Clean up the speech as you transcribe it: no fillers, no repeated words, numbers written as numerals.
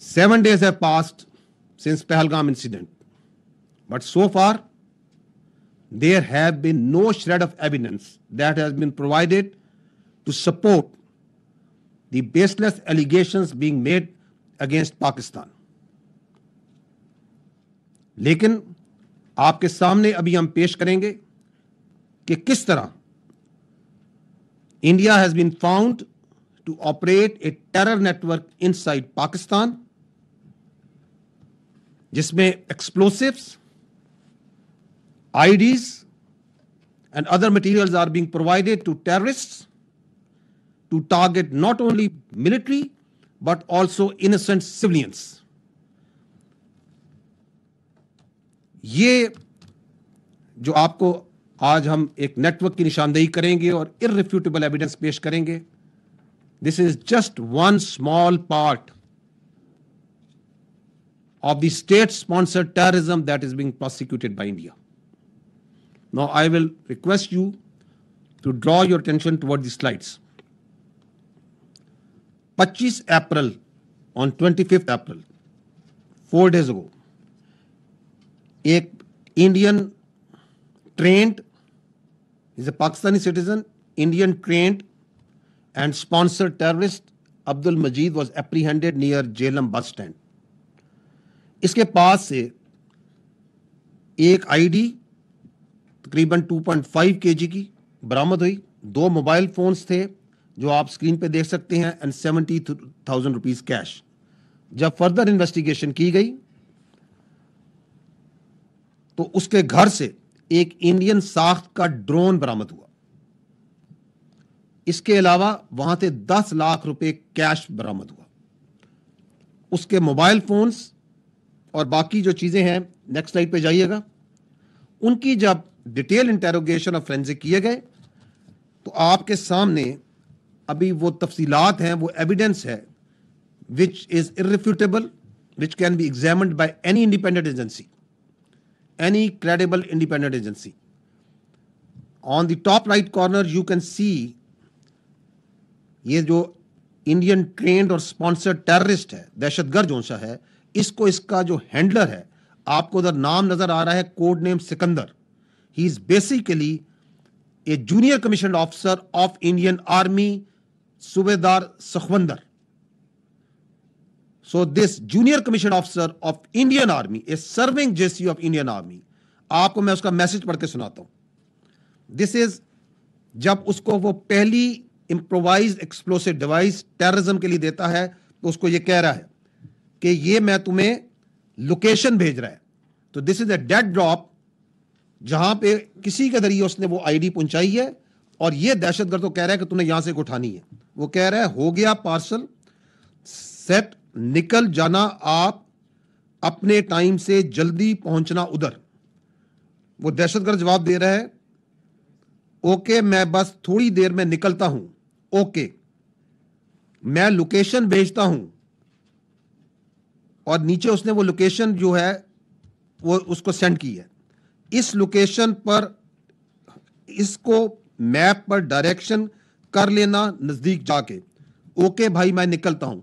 7 days have passed since Pahalgam incident, but so far there have been no shred of evidence that has been provided to support the baseless allegations being made against Pakistan. लेकिन आपके सामने अभी हम पेश करेंगे कि किस तरह India has been found to operate a terror network inside Pakistan, जिसमें explosives, IDs, and other materials are being provided to terrorists to target not only military but also innocent civilians. ये जो आपको आज हम एक नेटवर्क की निशानदेही करेंगे और इररिफ्यूटेबल एविडेंस पेश करेंगे, this is just one small part of the state-sponsored terrorism that is being prosecuted by India. Now, I will request you to draw your attention toward the slides. 25 April, on 25th April, 4 days ago, एक Indian trained, is a Pakistani citizen, Indian trained and sponsored terrorist Abdul Majid was apprehended near Jhelum bus stand. इसके पास से एक ID तकरीबन 2.5 kg की बरामद हुई, 2 mobile phones थे जो आप स्क्रीन पे देख सकते हैं एंड 70,000 रुपीस कैश. जब फर्दर इन्वेस्टिगेशन की गई तो उसके घर से एक इंडियन साख्त का ड्रोन बरामद हुआ. इसके अलावा वहां से 10 लाख रुपए कैश बरामद हुआ. उसके मोबाइल फोन्स और बाकी जो चीजें हैं, नेक्स्ट स्लाइड पे जाइएगा, उनकी जब डिटेल इंटेरोगेशन और फोरेंसिक किए गए तो आपके सामने अभी वो तफसीलात हैं, वो एविडेंस है which is irrefutable, which can be examined by any independent agency, any credible independent agency. On the top right corner you can see ये जो इंडियन ट्रेंड और स्पॉन्सर्ड टेररिस्ट है, दहशतगर्द जोन सा है, इसको इसका जो हैंडलर है, आपको उधर नाम नजर आ रहा है, code name Sikandar. He is basically a junior commission officer of Indian army, subedar Sukhwinder. So this junior commission officer of Indian army is serving JC of Indian army. आपको मैं उसका मैसेज पढ़ के सुनाता हूं. दिस इज जब उसको वो पहली इंप्रोवाइज्ड एक्सप्लोसिव डिवाइस टेररिज्म के लिए देता है तो उसको ये कह रहा है कि ये मैं तुम्हें लोकेशन भेज रहा है. तो this is a dead drop जहां पे किसी के जरिए उसने वो आईडी पहुंचाई है और ये दहशतगर्द को कह रहा है कि तूने यहां से उठानी है. वो कह रहा है हो गया पार्सल सेट, निकल जाना आप अपने टाइम से, जल्दी पहुंचना उधर. वो दहशतगर्द जवाब दे रहा है ओके मैं बस थोड़ी देर में निकलता हूं, ओके मैं लोकेशन भेजता हूं. और नीचे उसने वो लोकेशन जो है वो उसको सेंड की है. इस लोकेशन पर इसको मैप पर डायरेक्शन कर लेना नजदीक जाके, ओके भाई मैं निकलता हूं.